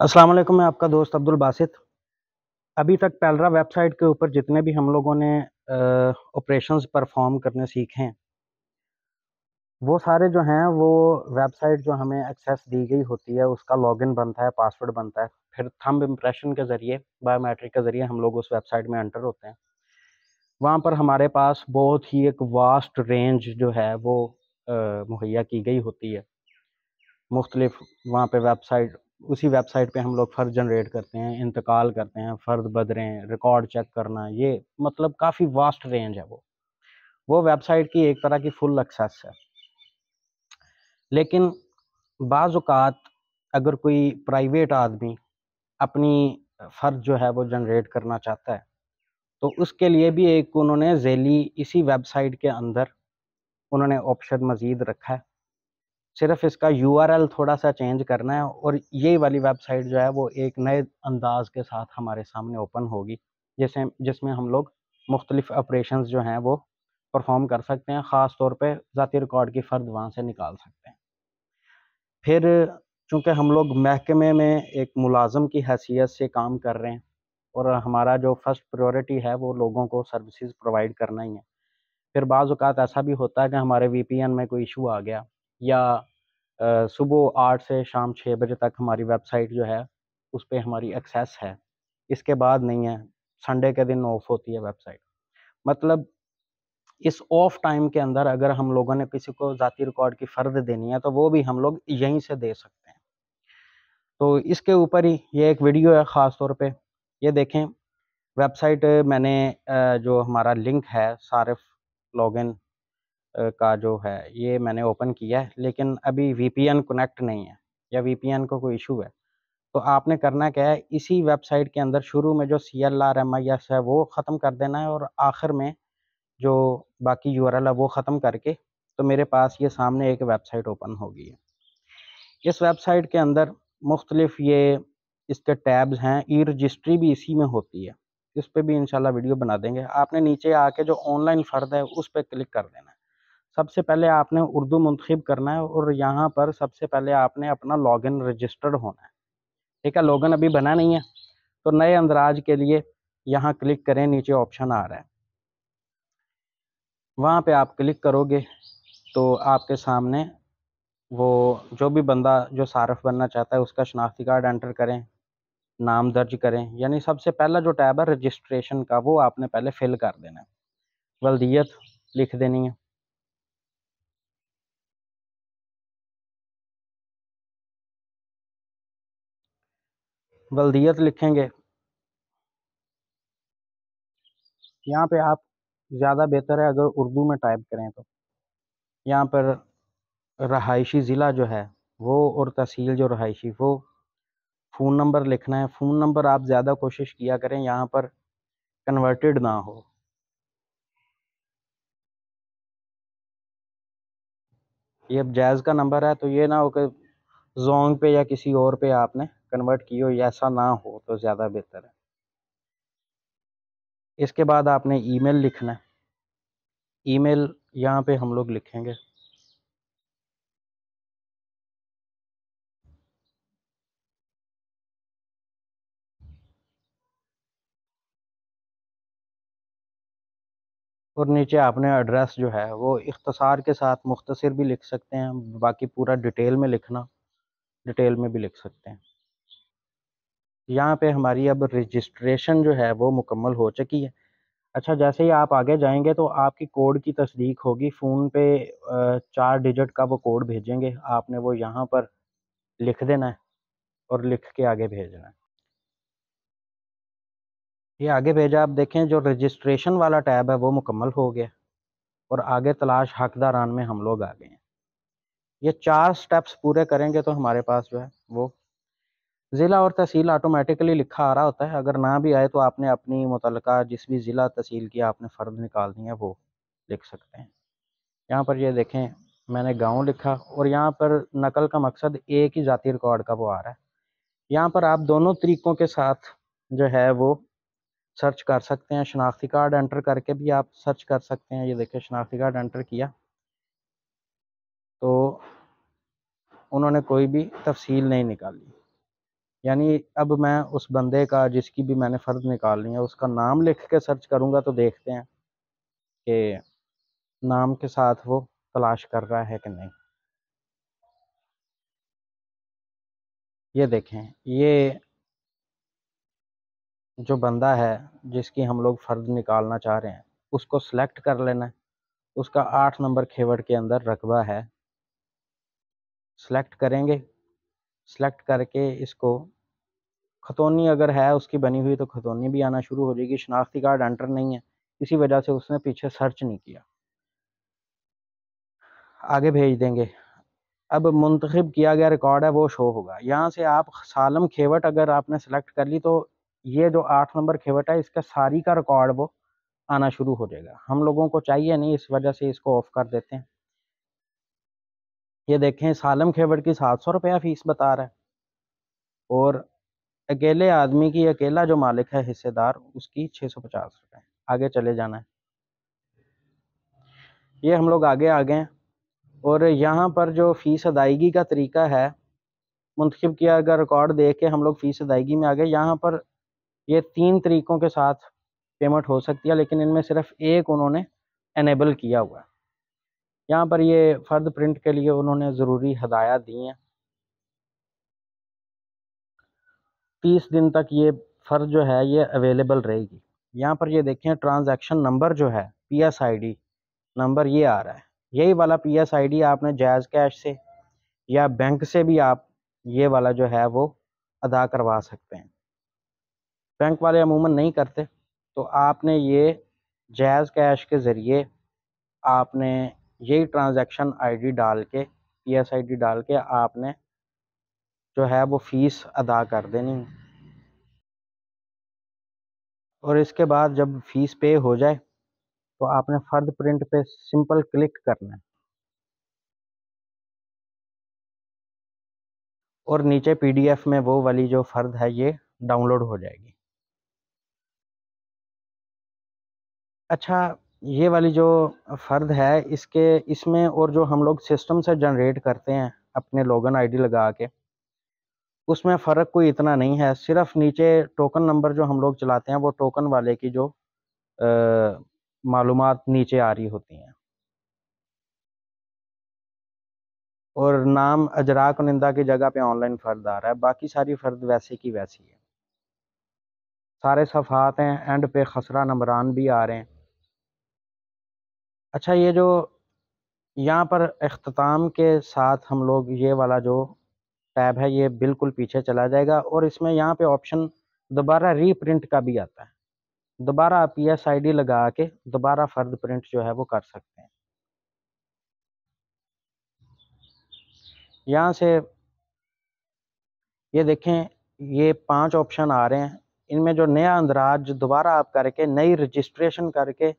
अस्सलाम वालेकुम, मैं आपका दोस्त अब्दुल बासित। अभी तक पेल्रा वेबसाइट के ऊपर जितने भी हम लोगों ने ऑपरेशंस परफॉर्म करने सीखे हैं, वो सारे जो हैं वो वेबसाइट जो हमें एक्सेस दी गई होती है उसका लॉगिन बनता है, पासवर्ड बनता है। फिर थंब इम्प्रेशन के ज़रिए, बायोमेट्रिक के ज़रिए हम लोग उस वेबसाइट में एंटर होते हैं। वहाँ पर हमारे पास बहुत ही एक वास्ट रेंज जो है वो मुहैया की गई होती है। मुख्तलिफ वहाँ पे वेबसाइट उसी वेबसाइट पे हम लोग फ़र्द जनरेट करते हैं, इंतकाल करते हैं, फ़र्द बदरें, रिकॉर्ड चेक करना, ये मतलब काफ़ी वास्ट रेंज है वो। वो वेबसाइट की एक तरह की फुल एक्सेस है। लेकिन बाज़ औक़ात अगर कोई प्राइवेट आदमी अपनी फ़र्द जो है वो जनरेट करना चाहता है, तो उसके लिए भी एक उन्होंने ज़ैली इसी वेबसाइट के अंदर उन्होंने ऑप्शन मज़ीद रखा है। सिर्फ़ इसका यूआरएल थोड़ा-सा चेंज करना है और ये वाली वेबसाइट जो है वो एक नए अंदाज़ के साथ हमारे सामने ओपन होगी, जिसमें हम लोग मुख्तलिफ़ ऑपरेशंस जो हैं वो परफ़ॉर्म कर सकते हैं, ख़ास तौर पे ज़ाती रिकॉर्ड की फ़र्द वहाँ से निकाल सकते हैं। फिर चूँकि हम लोग महकमे में एक मुलाज़िम की हैसियत से काम कर रहे हैं और हमारा जो फर्स्ट प्रायोरिटी है वो लोगों को सर्विसेज़ प्रोवाइड करना ही है। फिर बाज़ औक़ात ऐसा भी होता है कि हमारे वीपीएन में कोई इश्यू आ गया या सुबह 8 से शाम 6 बजे तक हमारी वेबसाइट जो है, उस पे हमारी एक्सेस है। इसके बाद नहीं है, संडे के दिन ऑफ होती है वेबसाइट। मतलब इस ऑफ टाइम के अंदर अगर हम लोगों ने किसी को ज़ाती रिकॉर्ड की फ़र्द देनी है, तो वो भी हम लोग यहीं से दे सकते हैं। तो इसके ऊपर ही ये एक वीडियो है ख़ास तौर पे, ये देखें वेबसाइट मैंने जो हमारा लिंक है सारिफ़ लॉगिन का जो है ये मैंने ओपन किया है, लेकिन अभी वीपीएन कनेक्ट नहीं है या वीपीएन को कोई इश्यू है। तो आपने करना क्या है, इसी वेबसाइट के अंदर शुरू में जो CLRMIS है वो ख़त्म कर देना है और आखिर में जो बाकी यूआरएल है वो ख़त्म करके तो मेरे पास ये सामने एक वेबसाइट ओपन हो गई है। इस वेबसाइट के अंदर मुख्तलिफ ये इसके टैब्स हैं, ई-रजिस्ट्री भी इसी में होती है। इस पे भी इंशाल्लाह वीडियो बना देंगे। आपने नीचे आके जो ऑनलाइन फ़र्द है उस पे क्लिक कर देना है। सबसे पहले आपने उर्दू मुंतखब करना है और यहाँ पर सबसे पहले आपने अपना लॉगिन रजिस्टर्ड होना है। ठीक है, लॉगिन अभी बना नहीं है, तो नए अंदराज के लिए यहाँ क्लिक करें, नीचे ऑप्शन आ रहा है। वहाँ पे आप क्लिक करोगे तो आपके सामने वो जो भी बंदा जो सारिफ़ बनना चाहता है उसका शनाख्ती कार्ड एंटर करें, नाम दर्ज करें, यानी सबसे पहला जो टैब है रजिस्ट्रेशन का वो आपने पहले फ़िल कर देना है। वल्दियत लिख देनी है। वल्दियत लिखेंगे, यहाँ पे आप ज़्यादा बेहतर है अगर उर्दू में टाइप करें तो। यहाँ पर रहायशी ज़िला जो है वो और तहसील जो रहायशी वो, फ़ोन नंबर लिखना है। फ़ोन नंबर आप ज़्यादा कोशिश किया करें यहाँ पर कन्वर्टेड ना हो। ये अब जैज़ का नंबर है तो ये ना हो कि ज़ोंग पे या किसी और पे आपने कन्वर्ट की हो, ऐसा ना हो तो ज़्यादा बेहतर है। इसके बाद आपने ईमेल लिखना है। ईमेल यहाँ पे हम लोग लिखेंगे। और नीचे आपने एड्रेस जो है वो इख्तिसार के साथ मुख्तसर भी लिख सकते हैं, बाकी पूरा डिटेल में लिखना, डिटेल में भी लिख सकते हैं। यहाँ पे हमारी अब रजिस्ट्रेशन जो है वो मुकम्मल हो चुकी है। अच्छा, जैसे ही आप आगे जाएँगे तो आपकी कोड की तस्दीक होगी, फ़ोन पे 4 डिजिट का वो कोड भेजेंगे, आपने वो यहाँ पर लिख देना है और लिख के आगे भेजना है। ये आगे भेजा, आप देखें जो रजिस्ट्रेशन वाला टैब है वो मुकम्मल हो गया और आगे तलाश हकदारान में हम लोग आ गए हैं। ये 4 स्टेप्स पूरे करेंगे तो हमारे पास जो है वो ज़िला और तहसील ऑटोमेटिकली लिखा आ रहा होता है। अगर ना भी आए तो आपने अपनी मुतल्लिका जिस भी ज़िला तहसील की आपने फ़र्द निकालनी है वो लिख सकते हैं। यहाँ पर ये देखें मैंने गाँव लिखा और यहाँ पर नकल का मकसद एक ही ज़ाती रिकॉर्ड का वो आ रहा है। यहाँ पर आप दोनों तरीकों के साथ जो है वो सर्च कर सकते हैं। शनाख्ती कार्ड एंटर करके भी आप सर्च कर सकते हैं। ये देखिए शनाख्ती कार्ड एंटर किया तो उन्होंने कोई भी तफ़सील नहीं निकाली। यानी अब मैं उस बंदे का जिसकी भी मैंने फ़र्द निकालनी है उसका नाम लिख के सर्च करूँगा तो देखते हैं कि नाम के साथ वो तलाश कर रहा है कि नहीं। ये देखें, ये जो बंदा है जिसकी हम लोग फ़र्द निकालना चाह रहे हैं उसको सिलेक्ट कर लेना है। उसका 8 नंबर खेवड़ के अंदर रकबा है, सिलेक्ट करेंगे। सिलेक्ट करके इसको खतौनी अगर है उसकी बनी हुई तो खतौनी भी आना शुरू हो जाएगी। शनाख्ती कार्ड एंटर नहीं है, इसी वजह से उसने पीछे सर्च नहीं किया। आगे भेज देंगे। अब मुंतखब किया गया रिकॉर्ड है वो शो होगा। यहाँ से आप सालम खेवट अगर आपने सेलेक्ट कर ली तो ये जो 8 नंबर खेवट है इसका सारी का रिकॉर्ड वो आना शुरू हो जाएगा। हम लोगों को चाहिए नहीं, इस वजह से इसको ऑफ कर देते हैं। ये देखें, सालम खेवट की 700 रुपया फीस बता रहा है और अकेले आदमी की, अकेला जो मालिक है हिस्सेदार, उसकी 650 रुपये। आगे चले जाना है। ये हम लोग आगे आ गए हैं और यहाँ पर जो फ़ीस अदायगी का तरीका है, मुंतखब किया अगर रिकॉर्ड देख के हम लोग फ़ीस अदायगी में आ गए। यहाँ पर ये 3 तरीक़ों के साथ पेमेंट हो सकती है, लेकिन इनमें सिर्फ एक उन्होंने इनेबल किया हुआ है। यहाँ पर ये फ़र्द प्रिंट के लिए उन्होंने ज़रूरी हदायत दी हैं। 30 दिन तक ये फ़र्द जो है ये अवेलेबल रहेगी। यहाँ पर ये देखें, ट्रांजैक्शन नंबर जो है PSID नंबर ये आ रहा है। यही वाला PSID आपने जायज़ कैश से या बैंक से भी आप ये वाला जो है वो अदा करवा सकते हैं। बैंक वाले अमूमन नहीं करते, तो आपने ये जायज़ कैश के ज़रिए आपने यही ट्रांजैक्शन ID डाल के, PSID डाल के आपने जो है वो फ़ीस अदा कर देनी। और इसके बाद जब फ़ीस पे हो जाए तो आपने फ़र्द प्रिंट पे सिंपल क्लिक करना है और नीचे PDF में वो वाली जो फ़र्द है ये डाउनलोड हो जाएगी। अच्छा, ये वाली जो फ़र्द है इसमें और जो हम लोग सिस्टम से जनरेट करते हैं अपने लॉगिन ID लगा के, उसमें फ़र्क कोई इतना नहीं है। सिर्फ़ नीचे टोकन नंबर जो हम लोग चलाते हैं वो टोकन वाले की जो मालूमात नीचे आ रही होती हैं और नाम अजरा कुनिंदा की जगह पे ऑनलाइन फ़र्द आ रहा है। बाकी सारी फ़र्द वैसे की वैसी है। सारे सफ़हात हैं, एंड पे खसरा नंबरान भी आ रहे हैं। अच्छा, ये जो यहाँ पर इख्तिताम के साथ हम लोग ये वाला जो टैब है ये बिल्कुल पीछे चला जाएगा और इसमें यहाँ पे ऑप्शन दोबारा रीप्रिंट का भी आता है। दोबारा आप PSID लगा के दोबारा फ़र्द प्रिंट जो है वो कर सकते हैं। यहाँ से ये देखें, ये 5 ऑप्शन आ रहे हैं। इनमें जो नया अंदराज दोबारा आप करके नई रजिस्ट्रेशन करके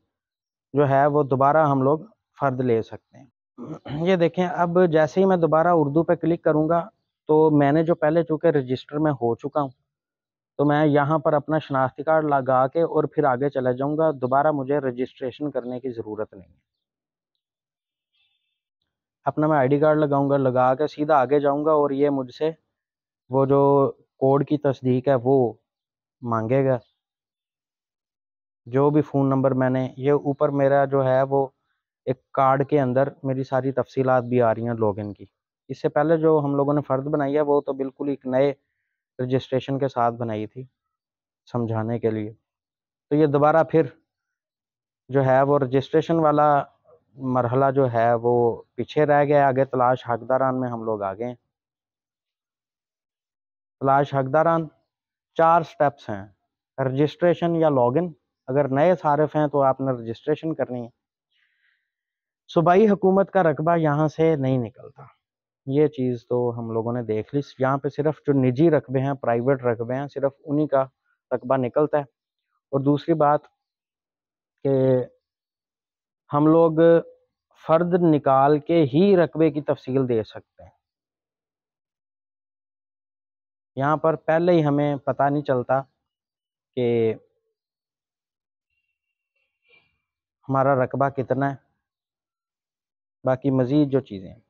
जो है वो दोबारा हम लोग फ़र्द ले सकते हैं। ये देखें, अब जैसे ही मैं दोबारा उर्दू पे क्लिक करूँगा तो मैंने जो पहले चूँकि रजिस्टर में हो चुका हूँ, तो मैं यहाँ पर अपना शनाख्ती कार्ड लगा के और फिर आगे चला जाऊँगा। दोबारा मुझे रजिस्ट्रेशन करने की ज़रूरत नहीं है। अपना मैं ID कार्ड लगाऊँगा, लगा के सीधा आगे जाऊँगा और ये मुझसे वो जो कोड की तस्दीक है वो मांगेगा। जो भी फ़ोन नंबर मैंने, ये ऊपर मेरा जो है वो एक कार्ड के अंदर मेरी सारी तफसीलात भी आ रही हैं लॉगिन की। इससे पहले जो हम लोगों ने फ़र्द बनाई है वो तो बिल्कुल एक नए रजिस्ट्रेशन के साथ बनाई थी, समझाने के लिए। तो ये दोबारा फिर जो है वो रजिस्ट्रेशन वाला मरहला जो है वो पीछे रह गया। आगे तलाश हकदारान में हम लोग आ गए हैं। तलाश हकदारान 4 स्टेप्स हैं, रजिस्ट्रेशन या लॉगिन। अगर नए सारिफ़ हैं तो आपने रजिस्ट्रेशन करनी है। सूबाई हुकूमत का रकबा यहाँ से नहीं निकलता, ये चीज़ तो हम लोगों ने देख ली। यहाँ पे सिर्फ जो निजी रकबे हैं, प्राइवेट रकबे हैं, सिर्फ उन्हीं का रकबा निकलता है। और दूसरी बात कि हम लोग फ़र्द निकाल के ही रकबे की तफसील दे सकते हैं। यहाँ पर पहले ही हमें पता नहीं चलता कि हमारा रकबा कितना है। बाकी मज़ीद जो चीज़ें हैं,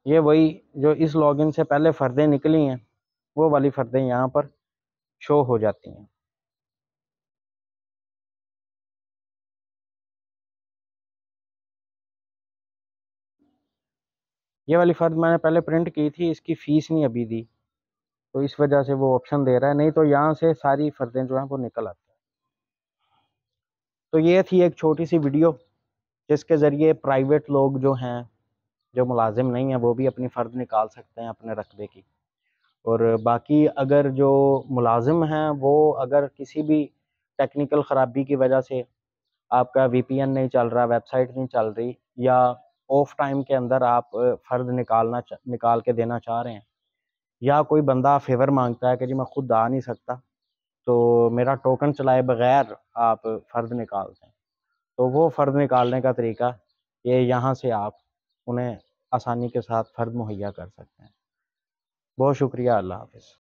ये वही जो इस लॉगिन से पहले फ़र्दें निकली हैं वो वाली फ़र्दें यहाँ पर शो हो जाती हैं। ये वाली फ़र्द मैंने पहले प्रिंट की थी, इसकी फ़ीस नहीं अभी दी, तो इस वजह से वो ऑप्शन दे रहा है, नहीं तो यहाँ से सारी फ़र्दें जो हैं वो निकल आती हैं। तो ये थी एक छोटी सी वीडियो जिसके ज़रिए प्राइवेट लोग जो हैं, जो मुलाजिम नहीं हैं, वो भी अपनी फ़र्द निकाल सकते हैं अपने रकबे की। और बाकी अगर जो मुलाजिम हैं वो अगर किसी भी टेक्निकल ख़राबी की वजह से आपका वीपीएन नहीं चल रहा, वेबसाइट नहीं चल रही, या ऑफ टाइम के अंदर आप फ़र्द निकाल के देना चाह रहे हैं, या कोई बंदा फेवर मांगता है कि जी मैं खुद आ नहीं सकता, तो मेरा टोकन चलाए बगैर आप फ़र्द निकाल दें, तो वो फ़र्द निकालने का तरीका ये यहाँ से आप उन्हें आसानी के साथ फ़र्द मुहैया कर सकते हैं। बहुत शुक्रिया। अल्लाह हाफ़िज़।